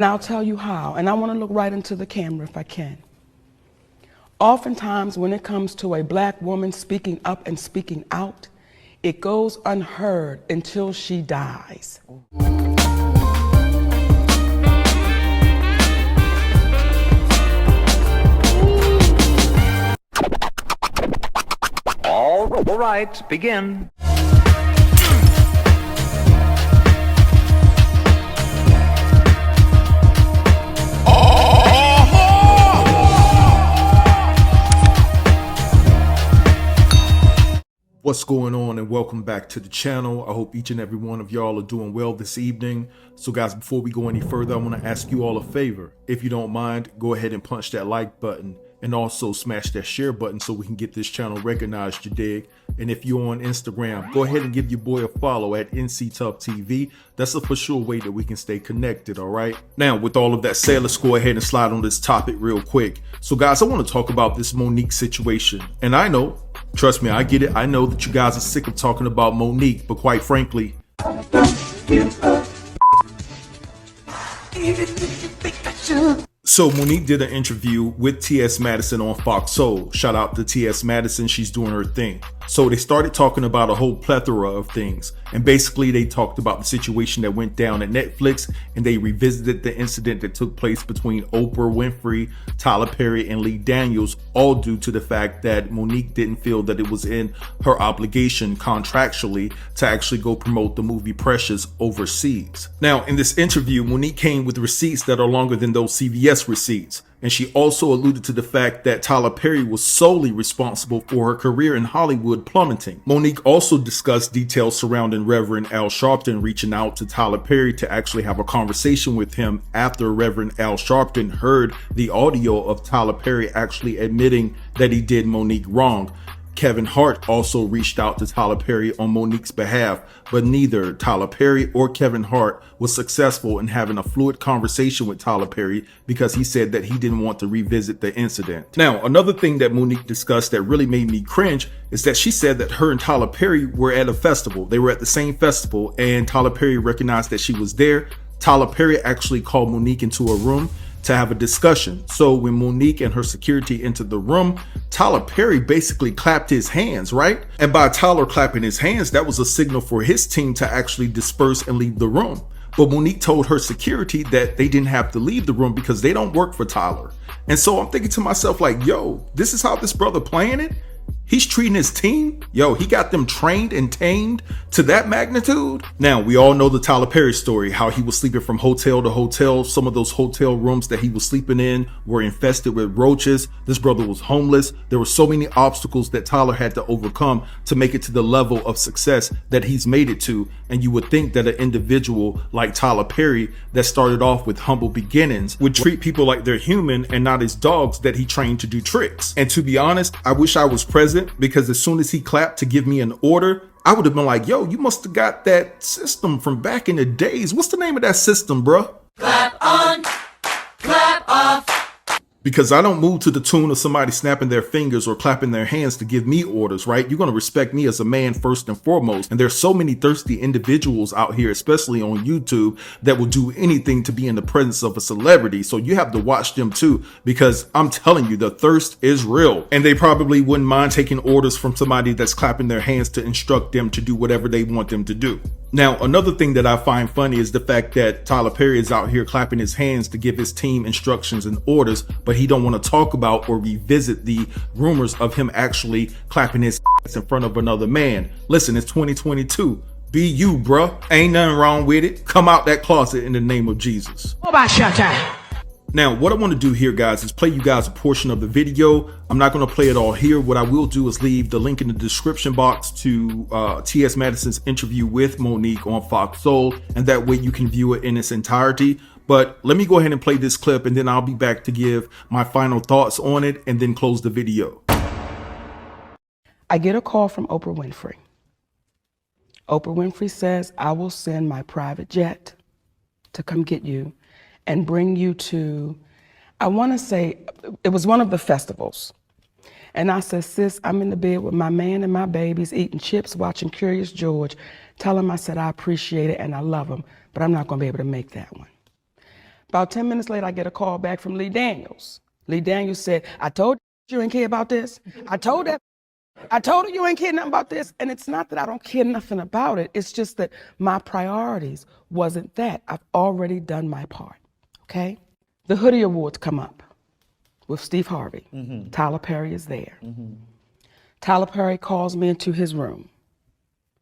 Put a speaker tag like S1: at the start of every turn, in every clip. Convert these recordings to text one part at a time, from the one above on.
S1: And I'll tell you how, and I want to look right into the camera if I can. Oftentimes, when it comes to a black woman speaking up and speaking out, it goes unheard until she dies.
S2: All right, begin.
S3: What's going on, and welcome back to the channel. I hope each and every one of y'all are doing well this evening. So guys, before we go any further, I want to ask you all a favor. If you don't mind, go ahead and punch that like button and also smash that share button so we can get this channel recognized, you dig? And if you're on Instagram, go ahead and give your boy a follow at NCTuffTV. That's a for sure way that we can stay connected, all right? Now, with all of that said, let's go ahead and slide on this topic real quick. So guys, I want to talk about this Monique situation. And I know, trust me, I get it. I know that you guys are sick of talking about Monique, but quite frankly, so Monique did an interview with T.S. Madison on Fox Soul. Shout out to T.S. Madison, she's doing her thing. So they started talking about a whole plethora of things. And basically they talked about the situation that went down at Netflix, and they revisited the incident that took place between Oprah Winfrey, Tyler Perry, and Lee Daniels, all due to the fact that Monique didn't feel that it was in her obligation contractually to actually go promote the movie Precious overseas. Now, in this interview, Monique came with receipts that are longer than those CVS receipts. And she also alluded to the fact that Tyler Perry was solely responsible for her career in Hollywood plummeting. Monique also discussed details surrounding Reverend Al Sharpton reaching out to Tyler Perry to actually have a conversation with him after Reverend Al Sharpton heard the audio of Tyler Perry actually admitting that he did Monique wrong. Kevin Hart also reached out to Tyler Perry on Monique's behalf, but neither Tyler Perry or Kevin Hart was successful in having a fluid conversation with Tyler Perry because he said that he didn't want to revisit the incident. Now, another thing that Monique discussed that really made me cringe is that she said that her and Tyler Perry were at a festival. They were at the same festival, and Tyler Perry recognized that she was there. Tyler Perry actually called Monique into a room to have a discussion. So when Monique and her security entered the room, Tyler Perry basically clapped his hands, right? And by Tyler clapping his hands, that was a signal for his team to actually disperse and leave the room. But Monique told her security that they didn't have to leave the room because they don't work for Tyler. And so I'm thinking to myself like, yo, this is how this brother playing it? He's treating his team? Yo, he got them trained and tamed to that magnitude? Now, we all know the Tyler Perry story, how he was sleeping from hotel to hotel. Some of those hotel rooms that he was sleeping in were infested with roaches. This brother was homeless. There were so many obstacles that Tyler had to overcome to make it to the level of success that he's made it to. And you would think that an individual like Tyler Perry that started off with humble beginnings would treat people like they're human and not as dogs that he trained to do tricks. And to be honest, I wish I was present, because as soon as he clapped to give me an order, I would have been like, yo, you must have got that system from back in the days. What's the name of that system, bruh?
S4: Clap on, clap off.
S3: Because I don't move to the tune of somebody snapping their fingers or clapping their hands to give me orders, right? You're going to respect me as a man first and foremost. And there's so many thirsty individuals out here, especially on YouTube, that will do anything to be in the presence of a celebrity. So you have to watch them too, because I'm telling you, the thirst is real. And they probably wouldn't mind taking orders from somebody that's clapping their hands to instruct them to do whatever they want them to do. Now, another thing that I find funny is the fact that Tyler Perry is out here clapping his hands to give his team instructions and orders, but he don't want to talk about or revisit the rumors of him actually clapping his ass in front of another man. Listen, it's 2022. Be you, bruh. Ain't nothing wrong with it. Come out that closet in the name of Jesus. Now, what I want to do here, guys, is play you guys a portion of the video. I'm not going to play it all here. What I will do is leave the link in the description box to T.S. Madison's interview with Monique on Fox Soul, and that way you can view it in its entirety. But let me go ahead and play this clip, and then I'll be back to give my final thoughts on it and then close the video.
S1: I get a call from Oprah Winfrey. Oprah Winfrey says, I will send my private jet to come get you and bring you to, I want to say, it was one of the festivals. And I said, sis, I'm in the bed with my man and my babies eating chips, watching Curious George. Tell him I said I appreciate it and I love him, but I'm not going to be able to make that one. About 10 minutes later, I get a call back from Lee Daniels. Lee Daniels said, I told you ain't care about this. I told her you ain't care nothing about this. And it's not that I don't care nothing about it. It's just that my priorities wasn't that. I've already done my part, okay? The Hoodie Awards come up with Steve Harvey. Tyler Perry is there. Tyler Perry calls me into his room.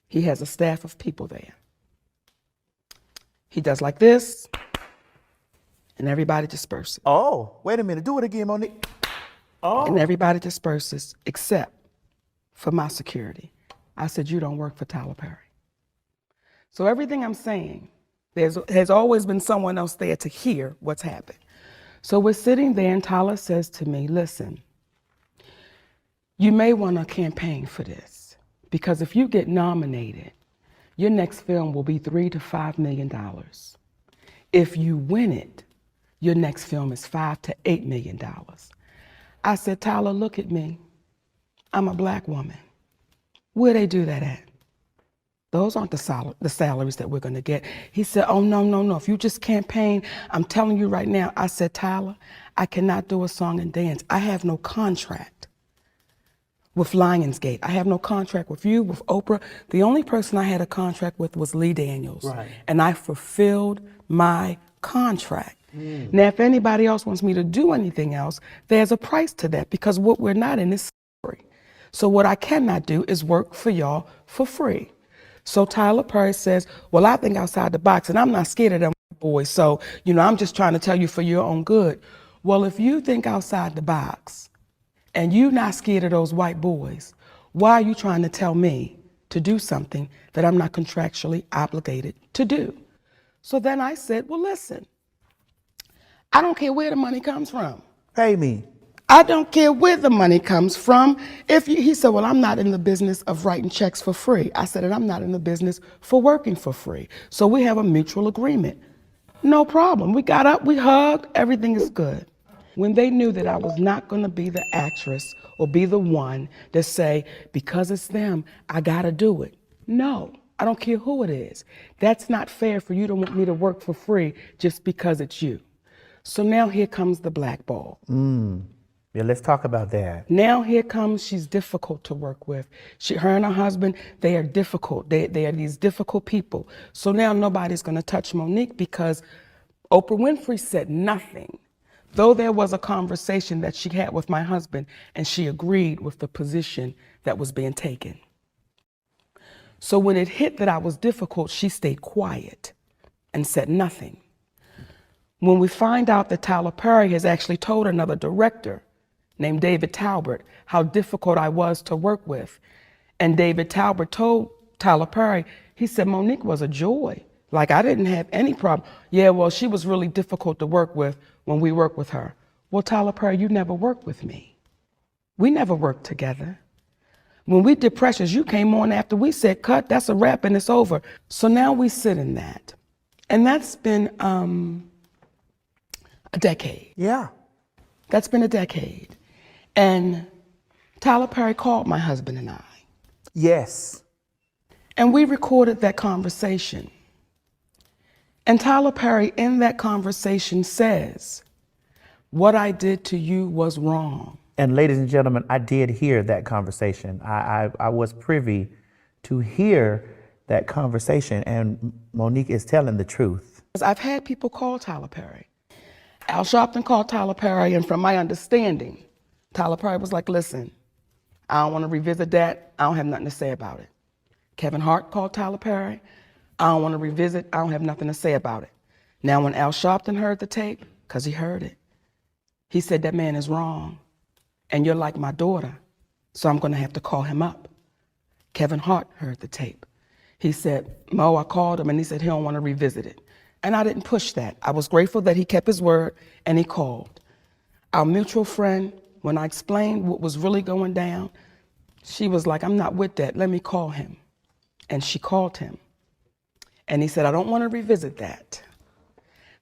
S1: He has a staff of people there. He does like this, and everybody disperses.
S5: Oh, wait a minute. Do it again, Monique. Oh.
S1: And everybody disperses except for my security. I said, you don't work for Tyler Perry. So everything I'm saying, has always been someone else there to hear what's happened. So we're sitting there and Tyler says to me, listen, you may want to campaign for this because if you get nominated, your next film will be $3 to $5 million. If you win it, your next film is $5 to $8 million. I said, Tyler, look at me. I'm a black woman. Where they do that at? Those aren't the salaries that we're going to get. He said, oh, no. If you just campaign, I'm telling you right now. I said, Tyler, I cannot do a song and dance. I have no contract with Lionsgate. I have no contract with you, with Oprah. The only person I had a contract with was Lee Daniels.
S5: Right.
S1: And I fulfilled my contract. Now, if anybody else wants me to do anything else, there's a price to that because what we're not in is free. So what I cannot do is work for y'all for free. So Tyler Perry says, well, I think outside the box, and I'm not scared of them boys. So, I'm just trying to tell you for your own good. Well, if you think outside the box and you're not scared of those white boys, why are you trying to tell me to do something that I'm not contractually obligated to do? So then I said, well, listen, I don't care where the money comes from.
S5: Pay me.
S1: I don't care where the money comes from. He said, well, I'm not in the business of writing checks for free. I said, and I'm not in the business for working for free. So we have a mutual agreement. No problem. We got up, we hugged, everything is good. When they knew that I was not going to be the actress or be the one to say, because it's them, I got to do it. No, I don't care who it is. That's not fair for you to want me to work for free just because it's you. So now here comes the blackball.
S5: Yeah, let's talk about that.
S1: Now here comes, she's difficult to work with. Her and her husband, they are difficult. They are these difficult people. So now nobody's going to touch Monique because Oprah Winfrey said nothing. Though there was a conversation that she had with my husband and she agreed with the position that was being taken. So when it hit that I was difficult, she stayed quiet and said nothing. When we find out that Tyler Perry has actually told another director named David Talbert how difficult I was to work with, and David Talbert told Tyler Perry, he said, Monique was a joy. Like, I didn't have any problem. Yeah, well, she was really difficult to work with when we worked with her. Well, Tyler Perry, you never worked with me. We never worked together. When we did Precious, you came on after we said, cut, that's a wrap and it's over. So now we sit in that. And that's been a decade.
S5: Yeah.
S1: That's been a decade. And Tyler Perry called my husband and I.
S5: Yes.
S1: And we recorded that conversation. And Tyler Perry in that conversation says, what I did to you was wrong.
S5: And ladies and gentlemen, I did hear that conversation. I was privy to hear that conversation, and Monique is telling the truth.
S1: I've had people call Tyler Perry. Al Sharpton called Tyler Perry, and from my understanding, Tyler Perry was like, listen, I don't want to revisit that. I don't have nothing to say about it. Kevin Hart called Tyler Perry. I don't want to revisit. I don't have nothing to say about it. Now, when Al Sharpton heard the tape, because he heard it, he said, that man is wrong. And you're like my daughter, so I'm going to have to call him up. Kevin Hart heard the tape. He said, Mo, I called him, and he said he don't want to revisit it. And I didn't push that. I was grateful that he kept his word, and he called. Our mutual friend, when I explained what was really going down, she was like, I'm not with that. Let me call him. And she called him. And he said, I don't want to revisit that.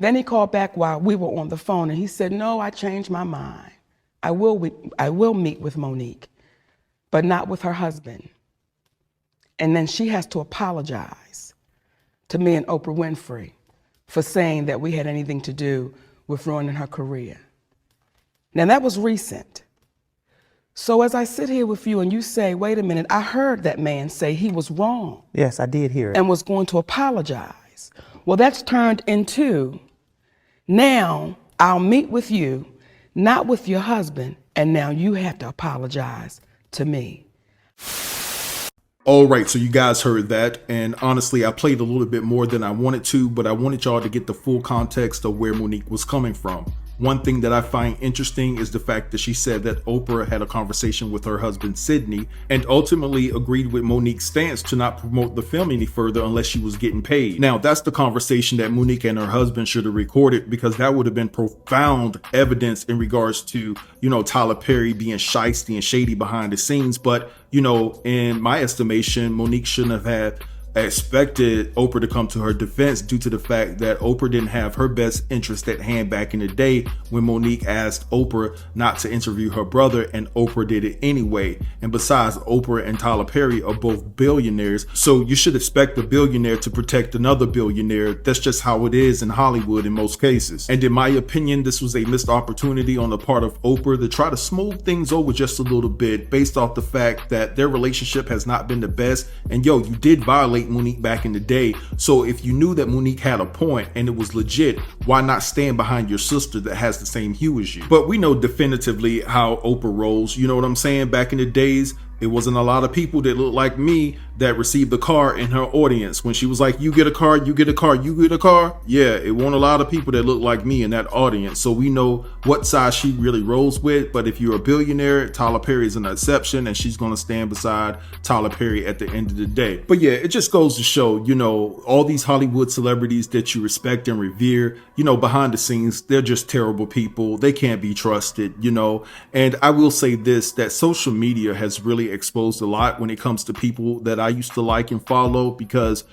S1: Then he called back while we were on the phone, and he said, no, I changed my mind. I will meet with Monique, but not with her husband. And then she has to apologize to me and Oprah Winfrey for saying that we had anything to do with ruining her career. Now, that was recent. So as I sit here with you and you say, wait a minute, I heard that man say he was wrong.
S5: Yes, I did hear it.
S1: And was going to apologize. Well, that's turned into, now I'll meet with you, not with your husband, and now you have to apologize to me.
S3: All right, so you guys heard that, and honestly, I played a little bit more than I wanted to, but I wanted y'all to get the full context of where Monique was coming from. One thing that I find interesting is the fact that she said that Oprah had a conversation with her husband, Sidney, and ultimately agreed with Monique's stance to not promote the film any further unless she was getting paid. Now, that's the conversation that Monique and her husband should have recorded, because that would have been profound evidence in regards to, Tyler Perry being shiesty and shady behind the scenes. But, in my estimation, Monique shouldn't have had expected Oprah to come to her defense due to the fact that Oprah didn't have her best interest at hand back in the day when Monique asked Oprah not to interview her brother, and Oprah did it anyway. And besides, Oprah and Tyler Perry are both billionaires, so you should expect a billionaire to protect another billionaire. That's just how it is in Hollywood in most cases. And in my opinion, this was a missed opportunity on the part of Oprah to try to smooth things over just a little bit based off the fact that their relationship has not been the best. And you did violate Monique back in the day. So if you knew that Monique had a point and it was legit, why not stand behind your sister that has the same hue as you? But we know definitively how Oprah rolls. You know what I'm saying? Back in the days, it wasn't a lot of people that looked like me that received the car in her audience. When she was like, you get a car, you get a car, you get a car. Yeah, it wasn't a lot of people that looked like me in that audience. So we know what side she really rolls with. But if you're a billionaire, Tyler Perry is an exception, and she's going to stand beside Tyler Perry at the end of the day. But yeah, it just goes to show, all these Hollywood celebrities that you respect and revere, behind the scenes, they're just terrible people. They can't be trusted, And I will say this, that social media has really exposed a lot when it comes to people that I used to like and follow, because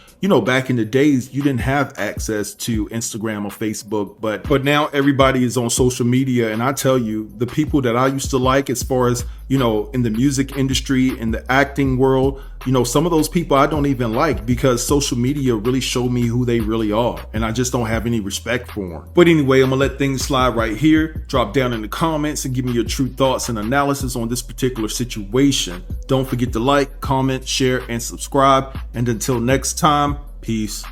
S3: back in the days you didn't have access to Instagram or Facebook, but now everybody is on social media. And I tell you, the people that I used to like, as far as in the music industry, in the acting world, some of those people I don't even like, because social media really showed me who they really are, and I just don't have any respect for them. But anyway, I'm gonna let things slide right here. Drop down in the comments and give me your true thoughts and analysis on this particular situation. Don't forget to like, comment, share, and subscribe. And until next time, peace.